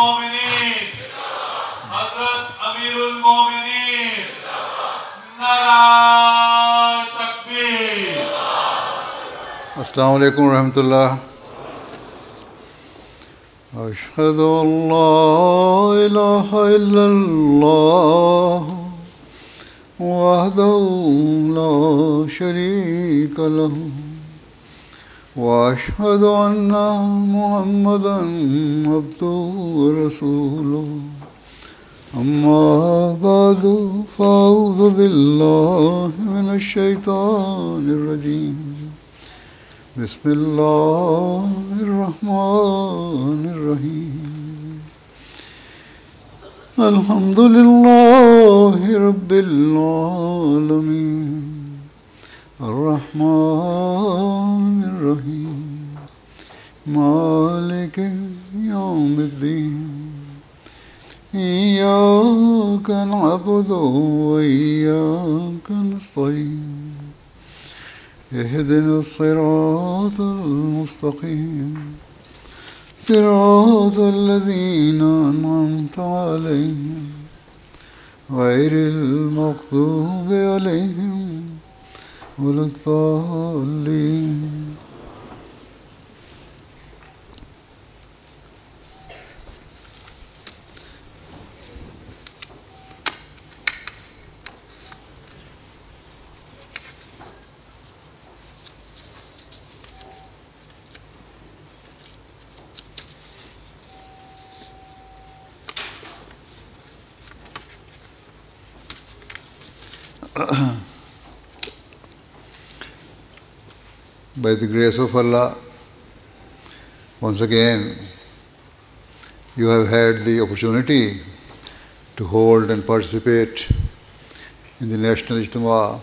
المومنین حضرت امیر المومنین نعرہ تکبیر. السلام علیکم ورحمۃ اللہ. اشہد ان لا الہ الا اللہ وحدہ لا شریک لہ واشہد ان محمدا عبدہ ورسولہ. اما بعد فاعوذ باللہ من الشیطان الرجیم. بسم اللہ الرحمن الرحیم. الحمد للہ رب العالمین الرحمن الرحیم مالک یوم الدین. ایاک نعبد وایاک نستعین. اهدنا الصراط المستقيم صراط الذين أنعمت عليهم غير المغضوب عليهم ولا الضالين. By the grace of Allah, once again, you have had the opportunity to hold and participate in the National Ijtema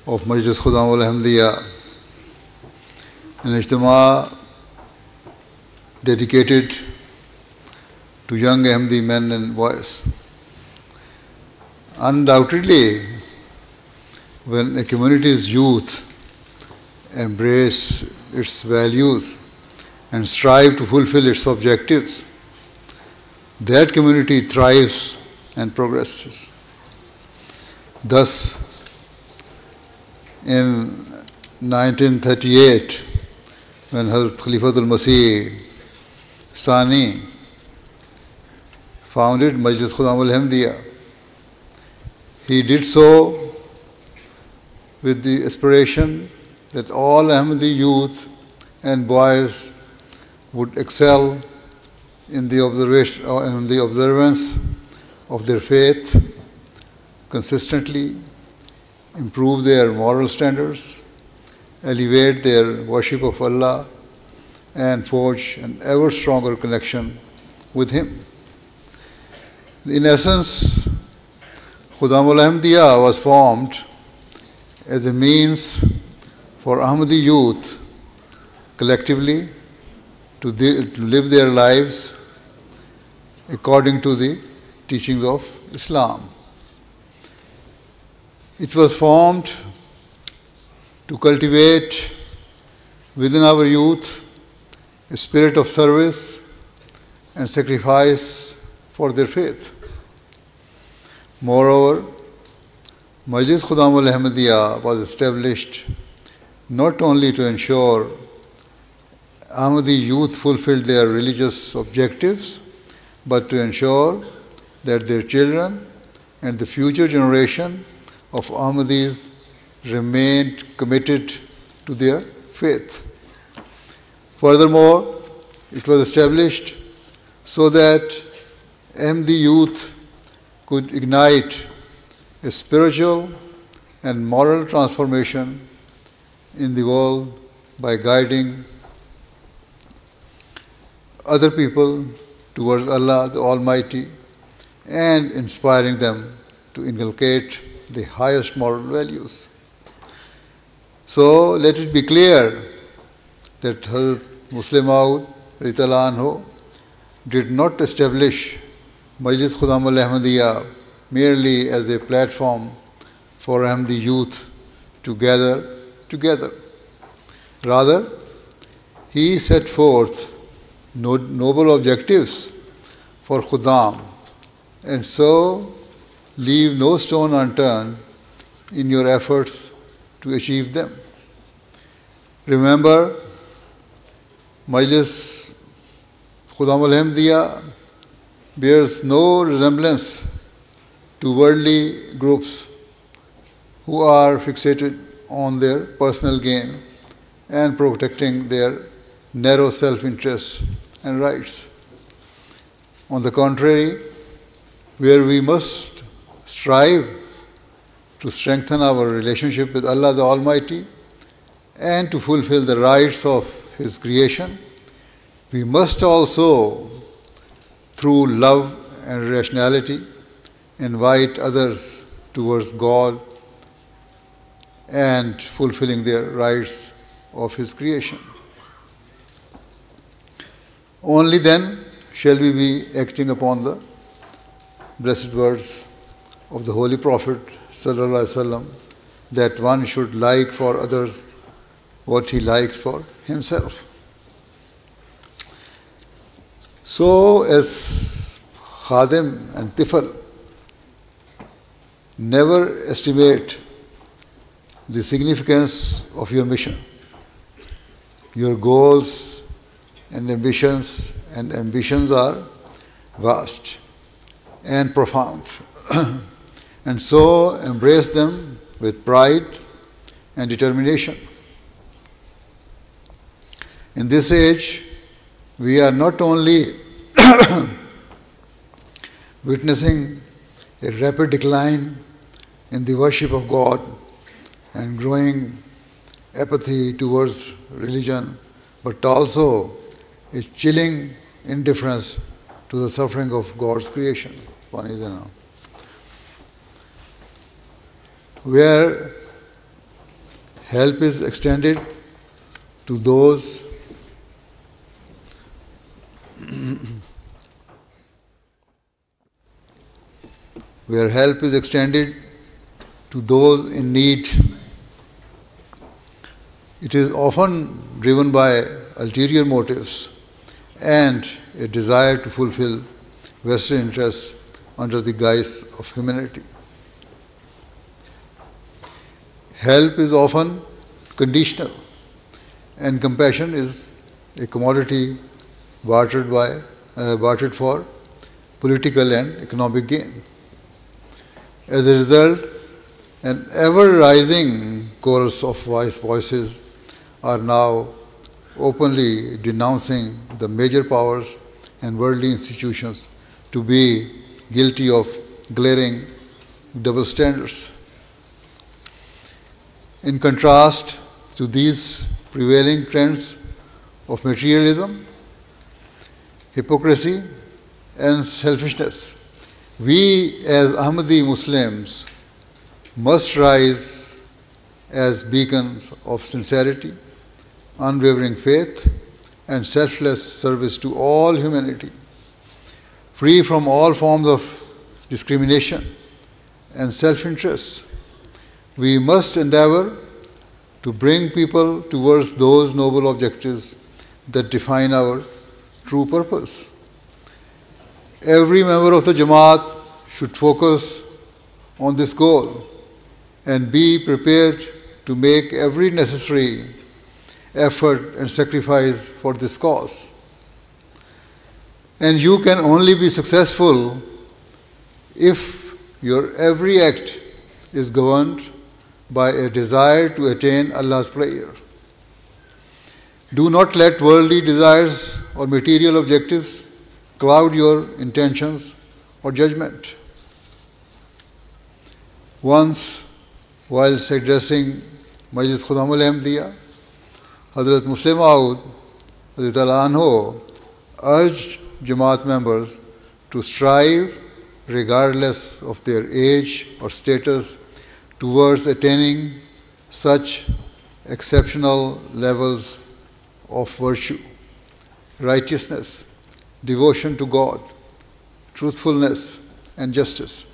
of Majlis Khudam al-Ahmadiyyah, an Ijtema dedicated to young Ahmadi men and boys. Undoubtedly, when a community's youth embrace its values and strive to fulfill its objectives, that community thrives and progresses. Thus, in 1938, when Hazrat Khalifa Masih Sani founded Majlis Khudam al-Ahmadiyyah, he did so with the aspiration that all Ahmadi youth and boys would excel in the observance of their faith consistently, improve their moral standards, elevate their worship of Allah, and forge an ever stronger connection with Him. In essence, Khudam al-Ahmadiyyah was formed as a means for Ahmadi youth collectively to live their lives according to the teachings of Islam. It was formed to cultivate within our youth a spirit of service and sacrifice for their faith. Moreover, Majlis Khudam al-Ahmadiyyah was established not only to ensure Ahmadi youth fulfilled their religious objectives, but to ensure that their children and the future generation of Ahmadis remained committed to their faith. Furthermore, it was established so that Ahmadi youth could ignite a spiritual and moral transformation in the world by guiding other people towards Allah the Almighty and inspiring them to inculcate the highest moral values. So let it be clear that Hazrat Muslim radhiyallahu anhu did not establish Majlis Khudam al-Ahmadiyyah merely as a platform for Ahmadi youth to gather together. Rather, he set forth noble objectives for Khuddam, and so leave no stone unturned in your efforts to achieve them. Remember, Majlis Khuddam al-Ahmadiyyah bears no resemblance to worldly groups who are fixated on their personal gain and protecting their narrow self-interests and rights. On the contrary, where we must strive to strengthen our relationship with Allah the Almighty and to fulfill the rights of His creation, we must also, through love and rationality, invite others towards God and fulfilling their rights of His creation. Only then shall we be acting upon the blessed words of the Holy Prophet sallallahu alaihi wasallam, that one should like for others what he likes for himself. So, as Khadim and Tifl, never estimate the significance of your mission. Your goals and ambitions are vast and profound. And so embrace them with pride and determination. In this age, we are not only witnessing a rapid decline in the worship of God and growing apathy towards religion, but also a chilling indifference to the suffering of God's creation. Where help is extended to those in need, it is often driven by ulterior motives and a desire to fulfill Western interests under the guise of humanity. Help is often conditional, and compassion is a commodity bartered for political and economic gain. As a result, an ever-rising chorus of voices are now openly denouncing the major powers and worldly institutions to be guilty of glaring double standards. In contrast to these prevailing trends of materialism, hypocrisy, and selfishness, we as Ahmadi Muslims must rise as beacons of sincerity, unwavering faith, and selfless service to all humanity, free from all forms of discrimination and self-interest. We must endeavor to bring people towards those noble objectives that define our true purpose. Every member of the Jamaat should focus on this goal and be prepared to make every necessary effort and sacrifice for this cause. And you can only be successful if your every act is governed by a desire to attain Allah's pleasure. Do not let worldly desires or material objectives cloud your intentions or judgment. Once, whilst addressing Majlis Khuddam al-Ahmadiyyah, Hazrat Muslim Maud anhu urged Jamaat members to strive, regardless of their age or status, towards attaining such exceptional levels of virtue, righteousness, devotion to God, truthfulness, and justice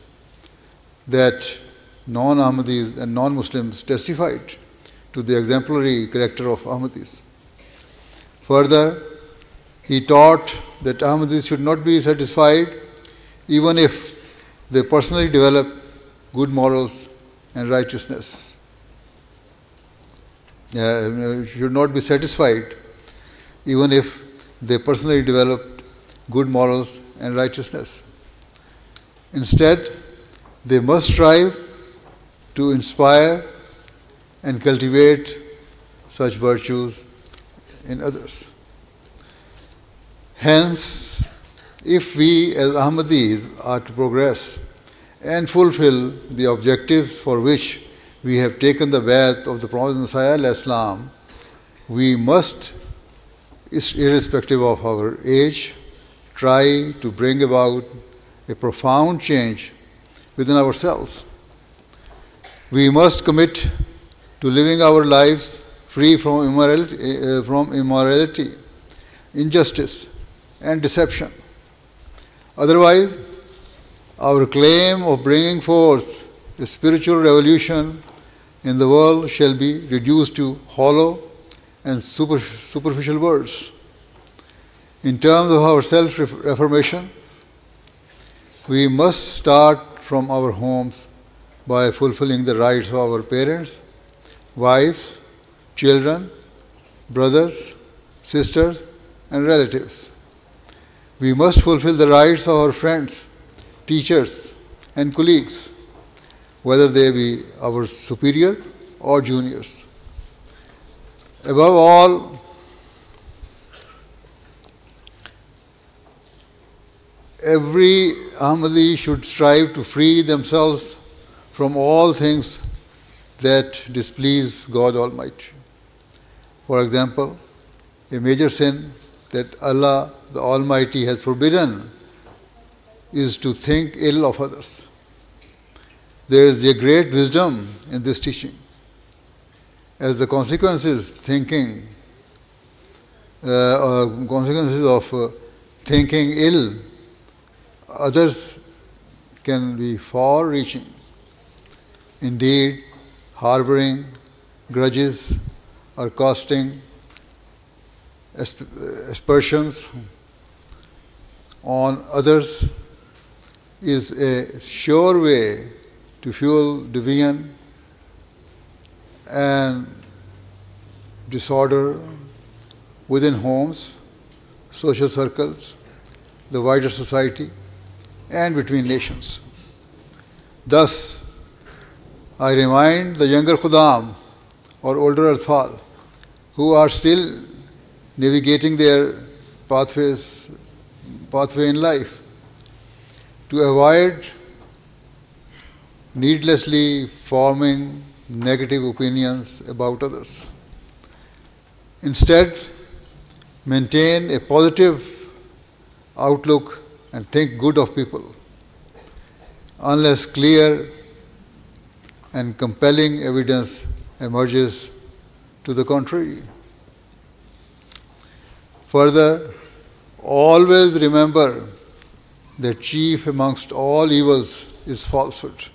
that non-Ahmadis and non-Muslims testified to the exemplary character of Ahmadis. Further, He taught that Ahmadis should not be satisfied even if they personally develop good morals and righteousness. Should not be satisfied even if they personally developed good morals and righteousness. Instead, they must strive to inspire and cultivate such virtues in others. Hence, if we as Ahmadis are to progress and fulfill the objectives for which we have taken the path of the promised Messiah al-Islam, we must, irrespective of our age, try to bring about a profound change within ourselves. We must commit to living our lives free from immorality, injustice, and deception. Otherwise, our claim of bringing forth a spiritual revolution in the world shall be reduced to hollow and superficial words. In terms of our self-reformation, we must start from our homes by fulfilling the rights of our parents, wives, children, brothers, sisters, and relatives. We must fulfill the rights of our friends, teachers, and colleagues, whether they be our superior or juniors. Above all, every Ahmadi should strive to free themselves from all things that displease God Almighty. For example, a major sin that Allah the Almighty has forbidden is to think ill of others. There is a great wisdom in this teaching, as the consequences of thinking ill others can be far-reaching. Indeed, harboring grudges or casting aspersions on others is a sure way to fuel division and disorder within homes, social circles, the wider society, and between nations. Thus, I remind the younger Khudam or older Atfal who are still navigating their pathway in life to avoid needlessly forming negative opinions about others. Instead, maintain a positive outlook and think good of people, unless clear and compelling evidence emerges to the contrary. Further, always remember that chief amongst all evils is falsehood.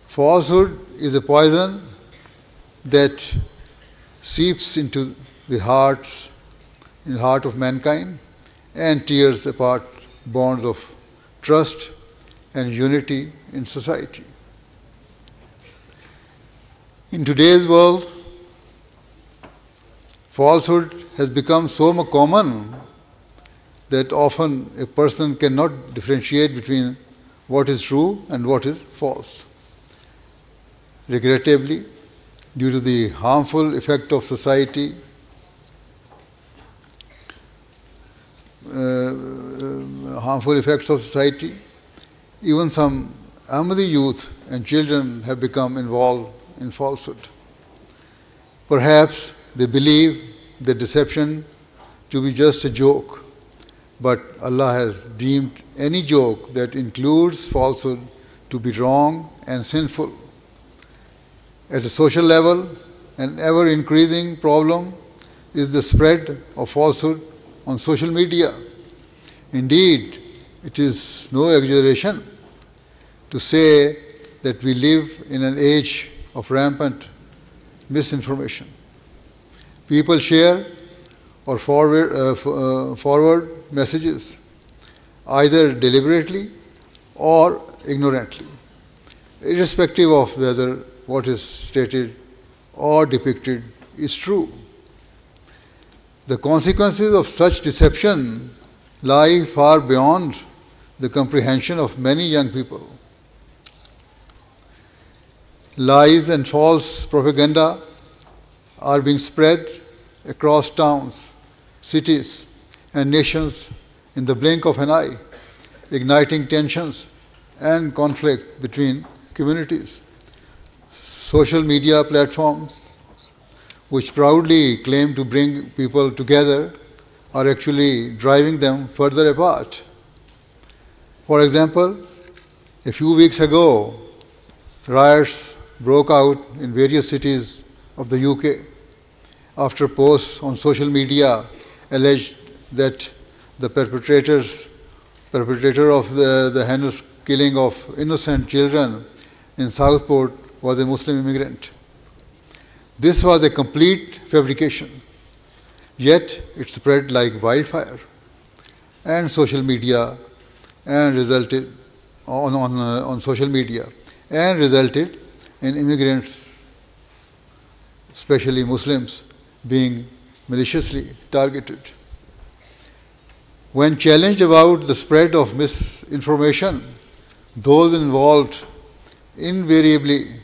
Falsehood is a poison that seeps into the heart of mankind and tears apart bonds of trust and unity in society. In today's world, falsehood has become so common that often a person cannot differentiate between what is true and what is false. Regrettably, due to the harmful effect of society, even some Ahmadi youth and children have become involved in falsehood. Perhaps they believe the deception to be just a joke, but Allah has deemed any joke that includes falsehood to be wrong and sinful. At a social level, an ever-increasing problem is the spread of falsehood on social media. Indeed, it is no exaggeration to say that we live in an age of rampant misinformation. People share or forward messages, either deliberately or ignorantly, irrespective of whether what is stated or depicted is true. The consequences of such deception lie far beyond the comprehension of many young people. Lies and false propaganda are being spread across towns, cities, and nations in the blink of an eye, igniting tensions and conflict between communities. Social media platforms, which proudly claim to bring people together, are actually driving them further apart. For example, a few weeks ago, riots broke out in various cities of the UK after posts on social media alleged that the perpetrator of the heinous killing of innocent children in Southport was a Muslim immigrant. This was a complete fabrication, yet it spread like wildfire and social media and resulted on social media and resulted in immigrants, especially Muslims, being maliciously targeted. When challenged about the spread of misinformation, those involved invariably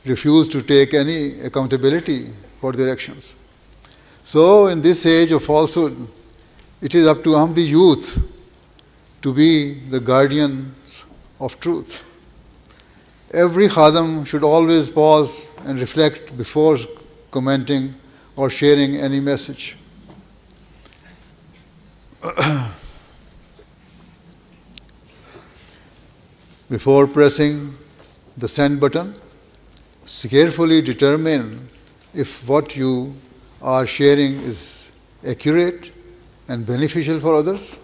refuse to take any accountability for their actions. So, in this age of falsehood, it is up to Ahmadi youth to be the guardians of truth. Every khadam should always pause and reflect before commenting or sharing any message. Before pressing the send button, carefully determine if what you are sharing is accurate and beneficial for others.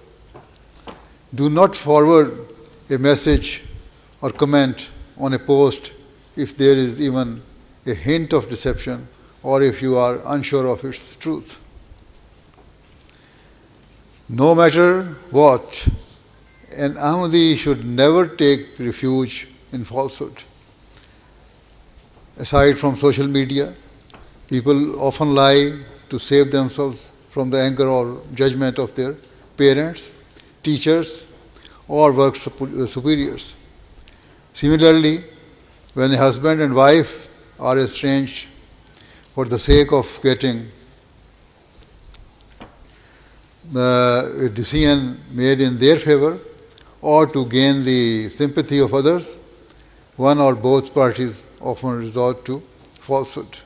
Do not forward a message or comment on a post if there is even a hint of deception or if you are unsure of its truth. No matter what, an Ahmadi should never take refuge in falsehood. Aside from social media, people often lie to save themselves from the anger or judgment of their parents, teachers, or work superiors. Similarly, when a husband and wife are estranged for the sake of getting a decision made in their favor or to gain the sympathy of others, one or both parties often resort to falsehood.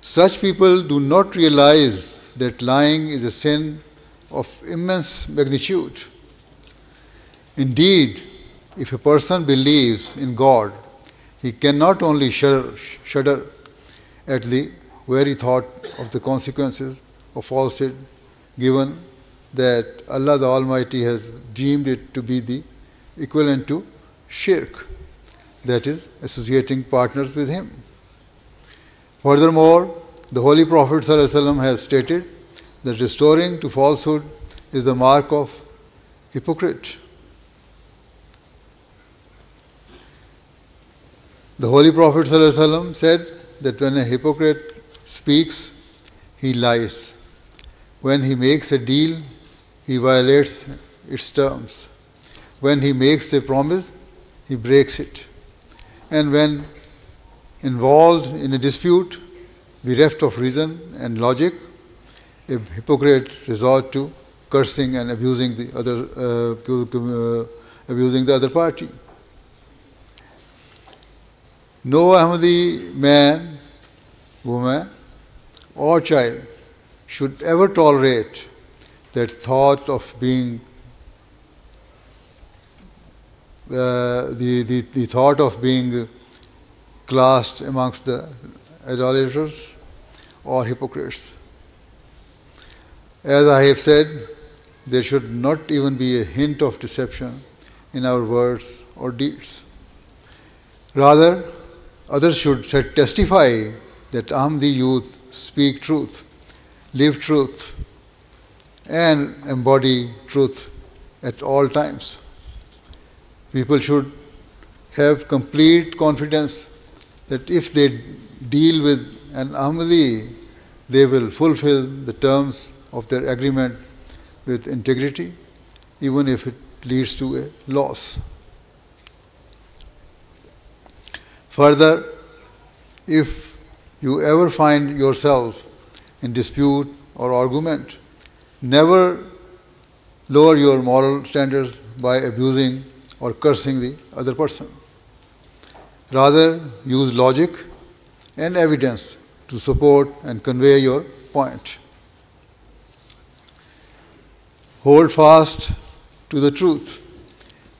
Such people do not realize that lying is a sin of immense magnitude. Indeed, if a person believes in God, he can not only shudder at the very thought of the consequences of falsehood, given that Allah the Almighty has deemed it to be the equivalent to shirk, that is, associating partners with Him. Furthermore, the Holy Prophet ﷺ has stated that restoring to falsehood is the mark of hypocrite. The Holy Prophet ﷺ said that when a hypocrite speaks, he lies. When he makes a deal, he violates its terms. When he makes a promise, he breaks it. And when involved in a dispute, bereft of reason and logic, a hypocrite resorts to cursing and abusing the other party. No Ahmadi man, woman, or child should ever tolerate that thought of being the thought of being classed amongst the idolaters or hypocrites. As I have said, there should not even be a hint of deception in our words or deeds. Rather, others should testify that Ahmadi youth speak truth, live truth, and embody truth at all times. People should have complete confidence that if they deal with an Ahmadi, they will fulfill the terms of their agreement with integrity, even if it leads to a loss. Further, if you ever find yourself in dispute or argument, never lower your moral standards by abusing or cursing the other person. Rather, use logic and evidence to support and convey your point. Hold fast to the truth,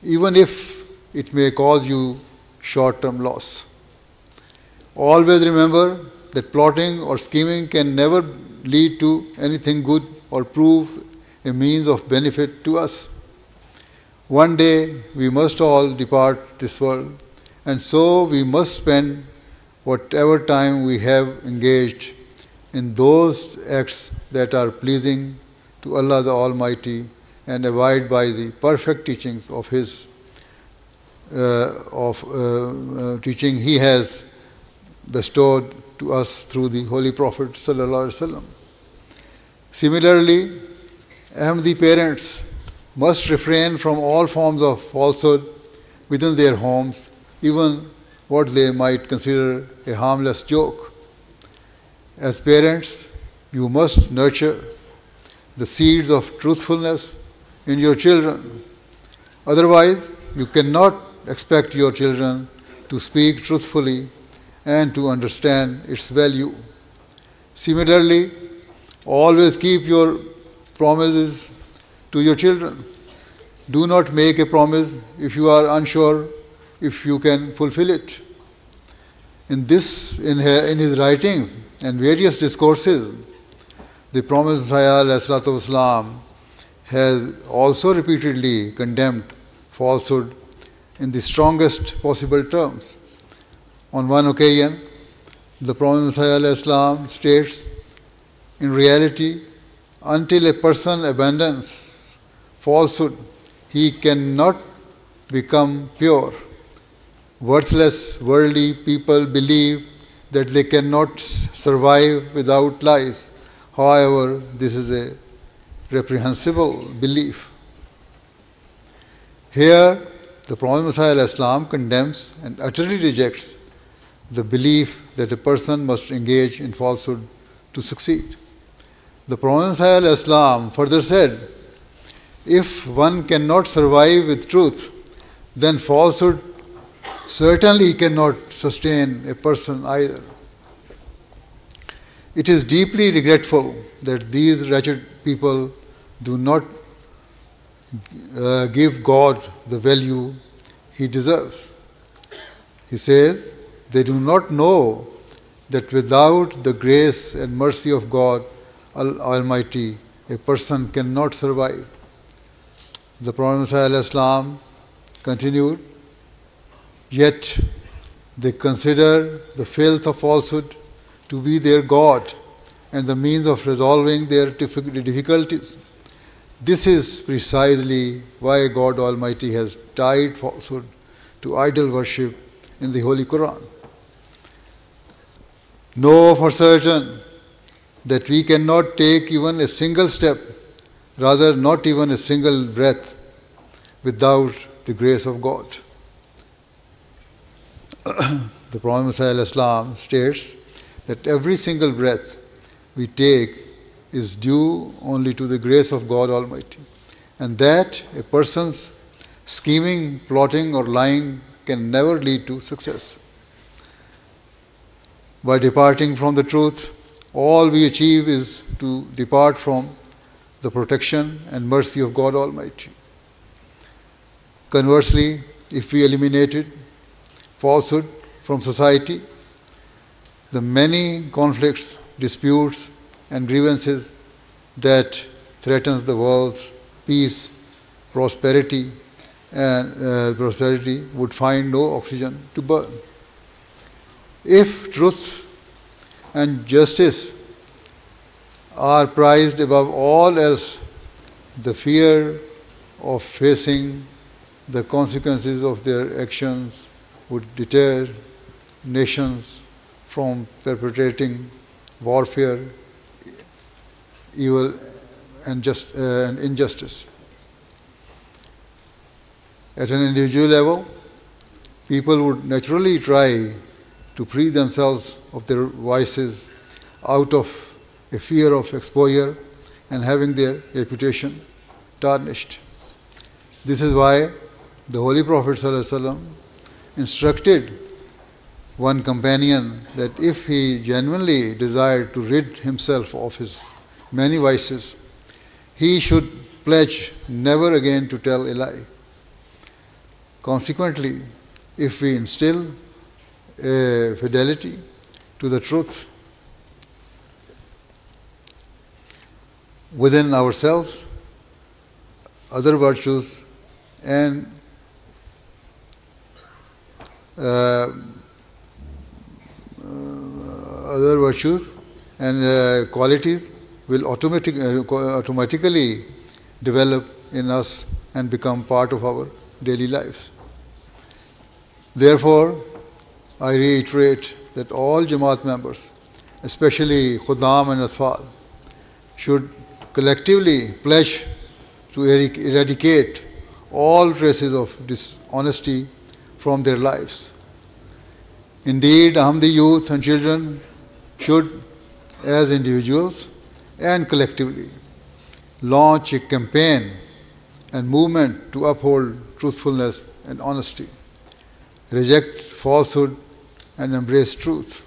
even if it may cause you short-term loss. Always remember that plotting or scheming can never lead to anything good or prove a means of benefit to us. One day we must all depart this world, and so we must spend whatever time we have engaged in those acts that are pleasing to Allah the Almighty and abide by the perfect teachings of His teaching He has bestowed to us through the Holy Prophet sallallahu alaihi wasallam. Similarly, Ahmadi parents must refrain from all forms of falsehood within their homes, even what they might consider a harmless joke. As parents, you must nurture the seeds of truthfulness in your children. Otherwise, you cannot expect your children to speak truthfully and to understand its value. Similarly, always keep your promises to your children. Do not make a promise if you are unsure if you can fulfill it. In his writings and various discourses, the promised Messiah ﷺ has also repeatedly condemned falsehood in the strongest possible terms. On one occasion, the promised Messiah ﷺ states, in reality, until a person abandons falsehood, he cannot become pure. Worthless, worldly people believe that they cannot survive without lies. However, this is a reprehensible belief. Here, the Prophet Messiah ﷺ condemns and utterly rejects the belief that a person must engage in falsehood to succeed. The Prophet Messiah ﷺ further said, if one cannot survive with truth, then falsehood certainly cannot sustain a person either. It is deeply regretful that these wretched people do not give God the value He deserves. He says, they do not know that without the grace and mercy of God Almighty, a person cannot survive. The Prophet Messiah ﷺ continued, yet they consider the filth of falsehood to be their God and the means of resolving their difficulties. This is precisely why God Almighty has tied falsehood to idol worship in the Holy Quran. Know for certain that we cannot take even a single step, rather not even a single breath, without the grace of God. The Prophet Messiah ﷺ states that every single breath we take is due only to the grace of God Almighty, and that a person's scheming, plotting or lying can never lead to success. By departing from the truth, all we achieve is to depart from the protection and mercy of God Almighty. Conversely, if we eliminated falsehood from society, the many conflicts, disputes, and grievances that threatens the world's peace, prosperity would find no oxygen to burn. If truth and justice are prized above all else. The fear of facing the consequences of their actions would deter nations from perpetrating warfare, evil, and injustice. At an individual level, people would naturally try to free themselves of their vices out of a fear of exposure and having their reputation tarnished. This is why the Holy Prophet ﷺ instructed one companion that if he genuinely desired to rid himself of his many vices, he should pledge never again to tell a lie. Consequently, if we instill a fidelity to the truth within ourselves, other virtues and qualities will automatically develop in us and become part of our daily lives. Therefore, I reiterate that all Jamaat members, especially Khudam and Atfal, should collectively pledge to eradicate all traces of dishonesty from their lives. Indeed, Ahmadi youth and children should, as individuals and collectively, launch a campaign and movement to uphold truthfulness and honesty, reject falsehood and embrace truth.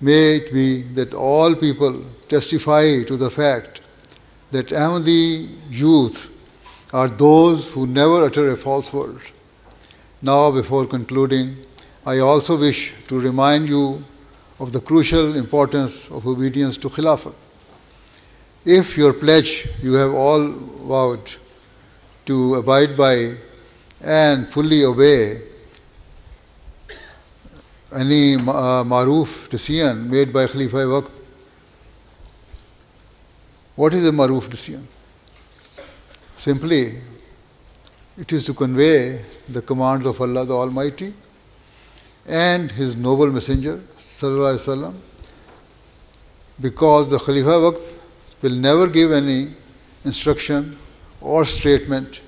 May it be that all people testify to the fact that Ahmadi youth are those who never utter a false word. Now, before concluding, I also wish to remind you of the crucial importance of obedience to Khilafat. If your pledge you have all vowed to abide by and fully obey any maroof decision made by Khalifa Waqt. What is a maroof decision? Simply, it is to convey the commands of Allah the Almighty and His noble Messenger Sallallahu Alaihi Wasallam, because the Khalifa Waqt will never give any instruction or statement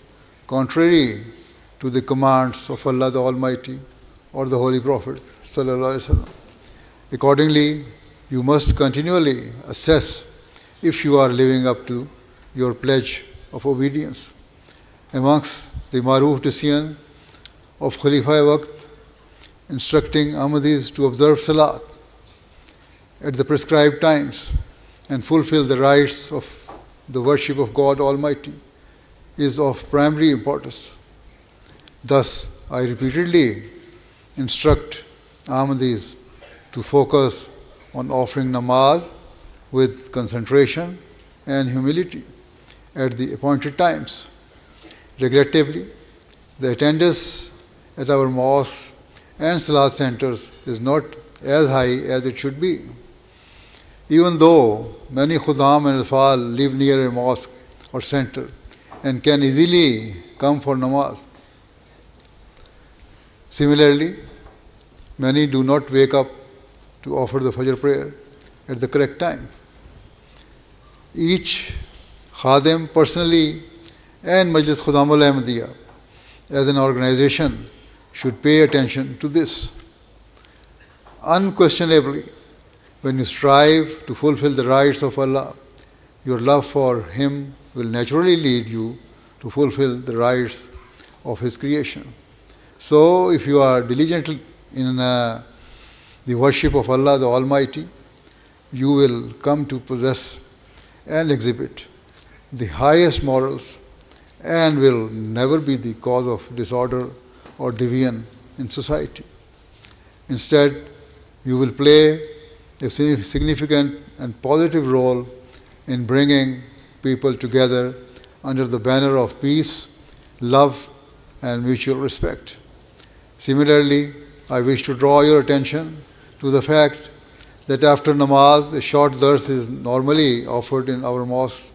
contrary to the commands of Allah the Almighty or the Holy Prophet Sallallahu Alaihi Wasallam. Accordingly, you must continually assess if you are living up to your pledge of obedience. Amongst the maroof decision of Khalifa Waqt, instructing Ahmadis to observe Salat at the prescribed times and fulfill the rites of the worship of God Almighty, is of primary importance. Thus, I repeatedly instruct Ahmadis to focus on offering namaz with concentration and humility at the appointed times. Regrettably, the attendance at our mosques and salat centers is not as high as it should be. Even though many Khudam and Atfal live near a mosque or center and can easily come for namaz. Similarly, many do not wake up to offer the Fajr prayer at the correct time. Each Khadim personally and Majlis Khudamul Ahmadiyya as an organization should pay attention to this. Unquestionably, when you strive to fulfill the rights of Allah, your love for Him will naturally lead you to fulfill the rights of His creation. So, if you are diligent in the worship of Allah the Almighty, you will come to possess and exhibit the highest morals and will never be the cause of disorder or deviance in society. Instead, you will play a significant and positive role in bringing people together under the banner of peace, love, and mutual respect. Similarly, I wish to draw your attention to the fact that after namaz, a short dars is normally offered in our mosque,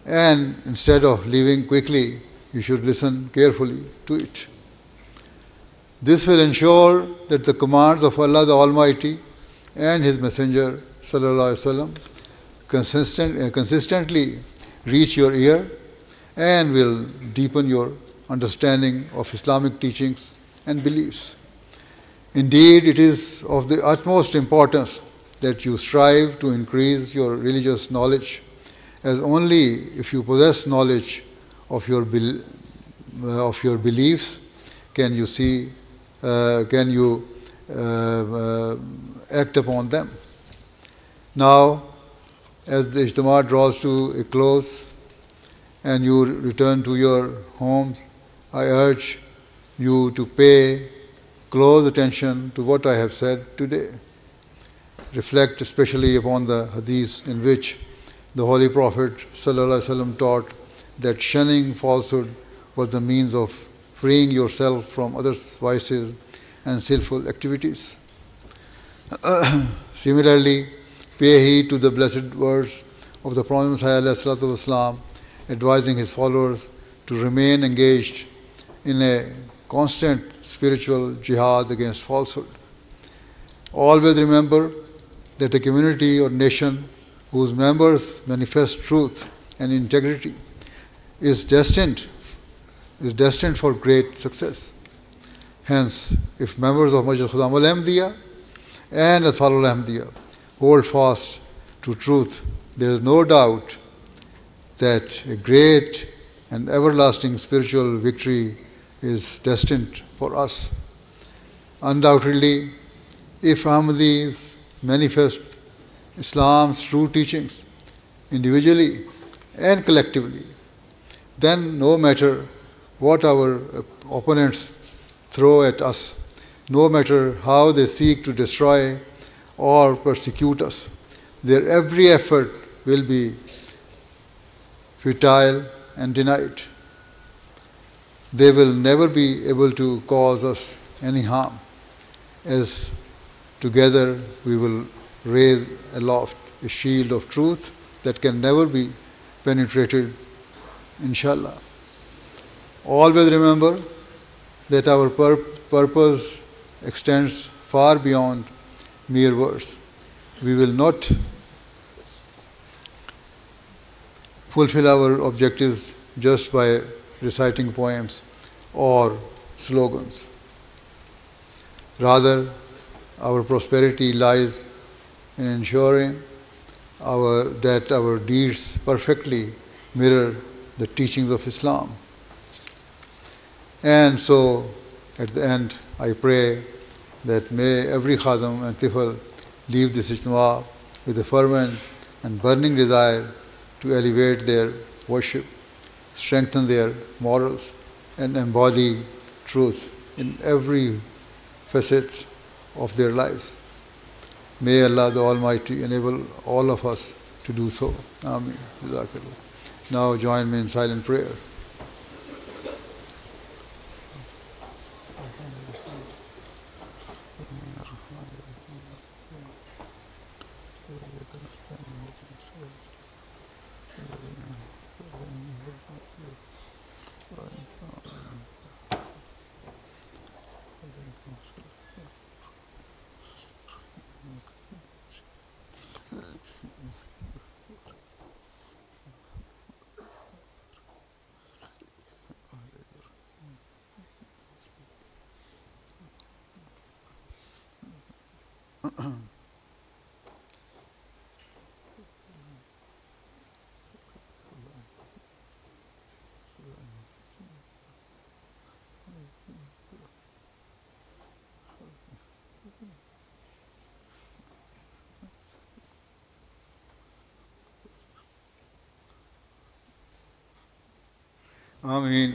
and instead of leaving quickly, you should listen carefully to it. This will ensure that the commands of Allah the Almighty and His Messenger sallallahu alaihi wasallam consistently reach your ear and will deepen your understanding of Islamic teachings and beliefs. Indeed, it is of the utmost importance that you strive to increase your religious knowledge, as only if you possess knowledge of your beliefs can you act upon them. Now, as the Ijtema draws to a close and you return to your homes, I urge you to pay close attention to what I have said today. Reflect especially upon the hadith in which the Holy Prophet ﷺ taught that shunning falsehood was the means of freeing yourself from others' vices and sinful activities. Similarly, pay heed to the blessed words of the Prophet ﷺ, advising his followers to remain engaged in a constant spiritual jihad against falsehood. Always remember that a community or nation whose members manifest truth and integrity is destined for great success. Hence, if members of Majlis Khudam al-Ahmadiyyah and Atfal al-Ahmadiyyah hold fast to truth, there is no doubt that a great and everlasting spiritual victory is destined for us. Undoubtedly, if Ahmadis manifest Islam's true teachings individually and collectively, then no matter what our opponents throw at us, no matter how they seek to destroy or persecute us, their every effort will be futile and denied. They will never be able to cause us any harm, as together we will raise aloft a shield of truth that can never be penetrated, inshallah. Always remember that our purpose extends far beyond mere words. We will not fulfill our objectives just by reciting poems or slogans. Rather, our prosperity lies in ensuring that our deeds perfectly mirror the teachings of Islam. And so, at the end, I pray that may every Khadam and Tifl leave this Ijtema with a fervent and burning desire to elevate their worship, strengthen their morals, and embody truth in every facet of their lives. May Allah the Almighty enable all of us to do so. Ameen. Jazakallah. Now join me in silent prayer. Ameen.